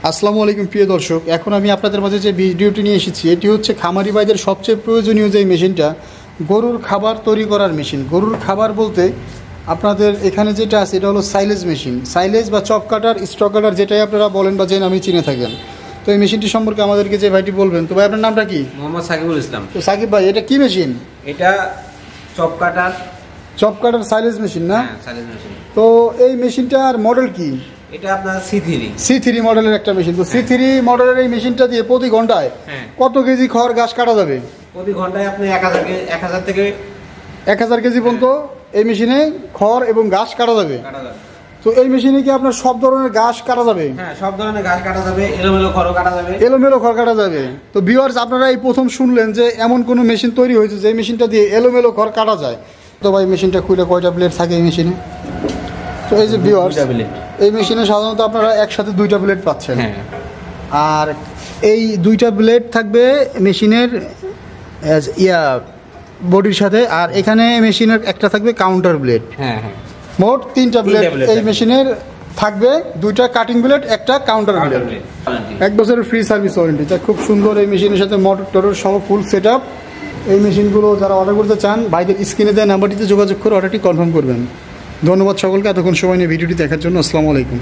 আসসালামু আলাইকুম প্রিয় দর্শক, এখন আমি আপনাদের মাঝে যে ভিডিওটি নিয়ে এসেছি এটি হচ্ছে খামারি ভাইদের সবচেয়ে প্রয়োজনীয় যে মেশিনটা, গরুর খাবার তৈরি করার মেশিন। গরুর খাবার বলতে আপনাদের এখানে যেটা আছে এটা হলো সাইলেজ মেশিন, সাইলেজ বা চপ কাটার, স্টক কাটার, যেটাই আপনারা বলেন বা যে নামে চিনে থাকেন। তো এই মেশিনটি সম্পর্কে আমাদেরকে যে ভাইটি বলবেন। তো ভাই আপনার নামটা কি? মোহাম্মদ সাকিবুল ইসলাম। তো সাকিব ভাই, এটা কি মেশিন? এটা চপ কাটার সাইলেজ মেশিন না? হ্যাঁ, সাইলেজ মেশিন। তো এই মেশিনটার মডেল কি? এটা আপনার C3 মডেলের একটা মেশিন। তো C3 মডেলের এই মেশিনটা দিয়ে প্রতি ঘন্টায় কত কেজি খড় ঘাস কাটা যাবে? প্রতি ঘন্টায় আপনি 1000 থেকে 1000 কেজি পর্যন্ত এই মেশিনে খড় এবং ঘাস কাটা যাবে। তো এই মেশিনে কি আপনার সব ধরনের ঘাস কাটা যাবে? হ্যাঁ, সব ধরনের ঘাস কাটা যাবে, এলোমেলো খড় কাটা যাবে। এলোমেলো খড় কাটা যাবে। তো ভিউয়ার্স, আপনারা এই প্রথম শুনলেন যে এমন কোনো মেশিন তৈরি হয়েছে যে মেশিনটা দিয়ে এলোমেলো খড় কাটা যায়। তো ভাই মেশিনটা খুলে কয়টা ব্লেড থাকে এই মেশিনে? তো এই যে ভিউয়ার্স, এই মেশিনে সাধারণত আপনারা একসাথে 2টা ব্লেড পাচ্ছেন। আর এই 2টা ব্লেড থাকবে মেশিনের বডির সাথে, আর এখানে মেশিনের একটা থাকবে কাউন্টার ব্লেড। মোট 3টা ব্লেড এই মেশিনের থাকবে, 2টা কাটিং ব্লেড, একটা কাউন্টার ব্লেড। 1 বছরের ফ্রি সার্ভিস ওয়ারেন্টি। যা খুব সুন্দর এই মেশিনের সাথে মোটর টোটর সহ ফুল সেট আপ। এই মেশিনগুলো যারা অর্ডার করতে চান ভাইদের স্ক্রিনে দেওয়া নাম্বারটিতে যোগাযোগ করে অর্ডারটি কনফার্ম করবেন। ধন্যবাদ সকলকে এতক্ষণ সময় নিয়ে ভিডিওটি দেখার জন্য। আসসালামু আলাইকুম।